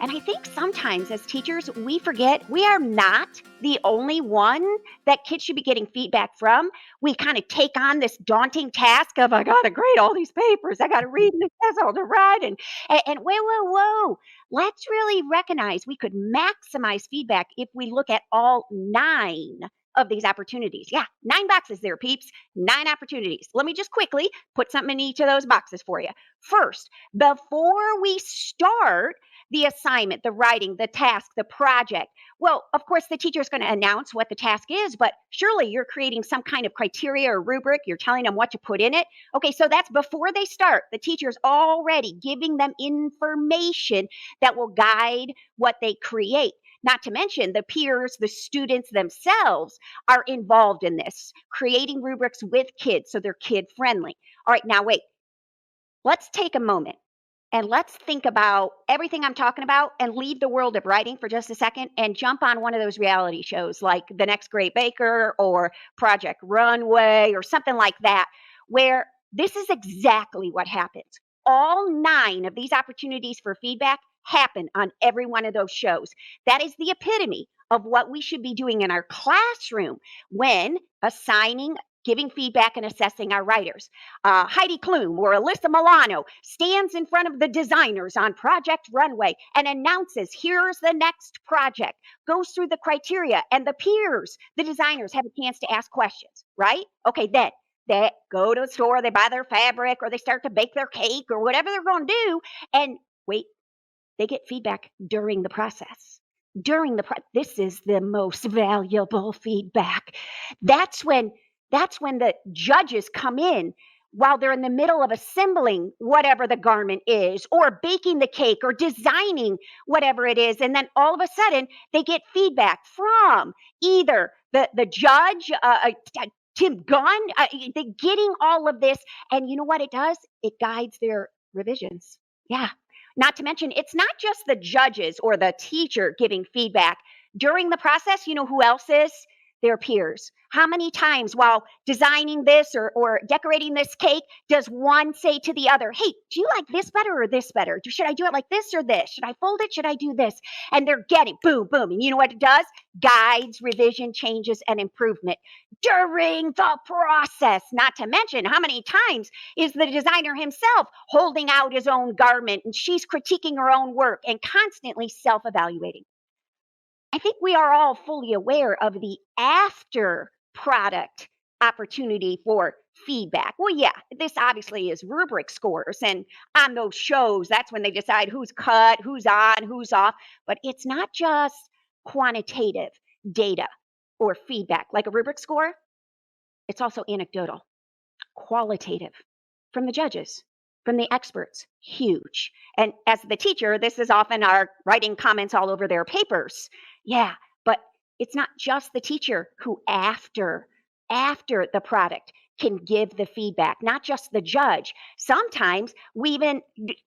And I think sometimes as teachers, we forget we are not the only one that kids should be getting feedback from. We kind of take on this daunting task of, I got to grade all these papers. I got to read and test all to write. And whoa. Let's really recognize we could maximize feedback if we look at all 9 of these opportunities. Yeah, 9 boxes there, peeps. 9 opportunities. Let me just quickly put something in each of those boxes for you. First, before we start the assignment, the writing, the task, the project, well, of course, the teacher is going to announce what the task is, but surely you're creating some kind of criteria or rubric. You're telling them what to put in it. Okay, so that's before they start. The teacher's already giving them information that will guide what they create. Not to mention the peers, the students themselves are involved in this, creating rubrics with kids so they're kid friendly. All right, now wait. Let's take a moment and let's think about everything I'm talking about and leave the world of writing for just a second and jump on one of those reality shows like The Next Great Baker or Project Runway or something like that, where this is exactly what happens. All 9 of these opportunities for feedback happen on every one of those shows. That is the epitome of what we should be doing in our classroom when assigning, giving feedback, and assessing our writers. Heidi Klum or Alyssa Milano stands in front of the designers on Project Runway and announces, here's the next project, goes through the criteria, and the peers, the designers, have a chance to ask questions, right? Okay, then they go to the store, they buy their fabric, or they start to bake their cake, or whatever they're going to do, and wait, they get feedback during the process. This is the most valuable feedback. That's when the judges come in while they're in the middle of assembling whatever the garment is, or baking the cake, or designing whatever it is. And then all of a sudden, they get feedback from either the judge, Tim Gann, they're getting all of this. And you know what it does? It guides their revisions. Yeah. Not to mention, it's not just the judges or the teacher giving feedback. During the process, you know who else is? Their peers. How many times while designing this or decorating this cake does one say to the other, hey, do you like this better or this better? Should I do it like this or this? Should I fold it? Should I do this? And they're getting boom, boom. And you know what it does? Guides, revision, changes, and improvement during the process. Not to mention, how many times is the designer himself holding out his own garment and she's critiquing her own work and constantly self-evaluating. I think we are all fully aware of the after product opportunity for feedback. Well, yeah, this obviously is rubric scores. And on those shows, that's when they decide who's cut, who's on, who's off. But it's not just quantitative data or feedback like a rubric score. It's also anecdotal, qualitative from the judges, from the experts, huge. And as the teacher, this is often our writing comments all over their papers. Yeah, but it's not just the teacher who after the product can give the feedback, not just the judge. Sometimes we even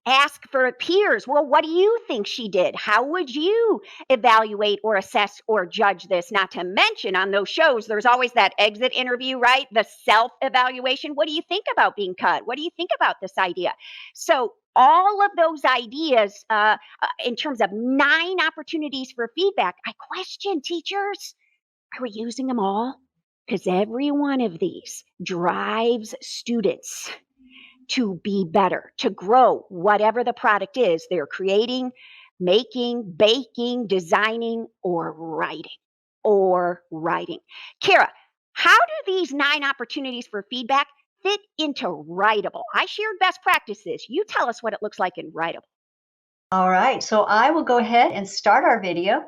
ask for peers. Well, what do you think she did? How would you evaluate or assess or judge this? Not to mention on those shows, there's always that exit interview, right? The self-evaluation. What do you think about being cut? What do you think about this idea? So all of those ideas, in terms of 9 opportunities for feedback, I question teachers, are we using them all? Because every one of these drives students to be better, to grow, whatever the product is they're creating, making, baking, designing, or writing. Kara, how do these 9 opportunities for feedback fit into Writable? I shared best practices. You tell us what it looks like in Writable. All right, so I will go ahead and start our video.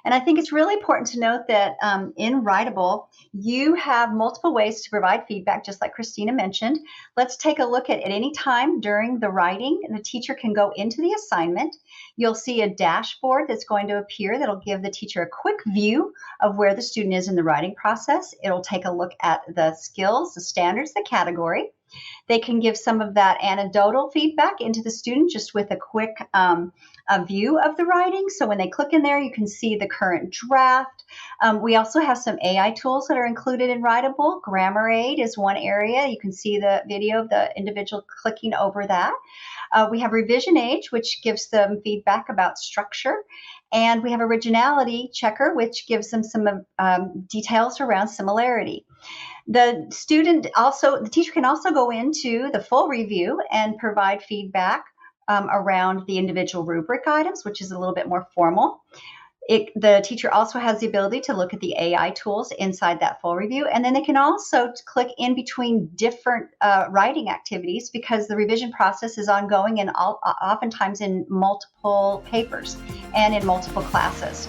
And I think it's really important to note that in Writable, you have multiple ways to provide feedback, just like Kristina mentioned. Let's take a look at any time during the writing, the teacher can go into the assignment. You'll see a dashboard that's going to appear that'll give the teacher a quick view of where the student is in the writing process. It'll take a look at the skills, the standards, the category. They can give some of that anecdotal feedback into the student just with a quick a view of the writing. So when they click in there, you can see the current draft. We also have some AI tools that are included in Writable. Grammar aid is one area. You can see the video of the individual clicking over that. We have revision age, which gives them feedback about structure. And we have originality checker, which gives them some details around similarity. The teacher can also go into the full review and provide feedback around the individual rubric items, which is a little bit more formal. The teacher also has the ability to look at the AI tools inside that full review, and then they can also click in between different writing activities because the revision process is ongoing and oftentimes in multiple papers and in multiple classes.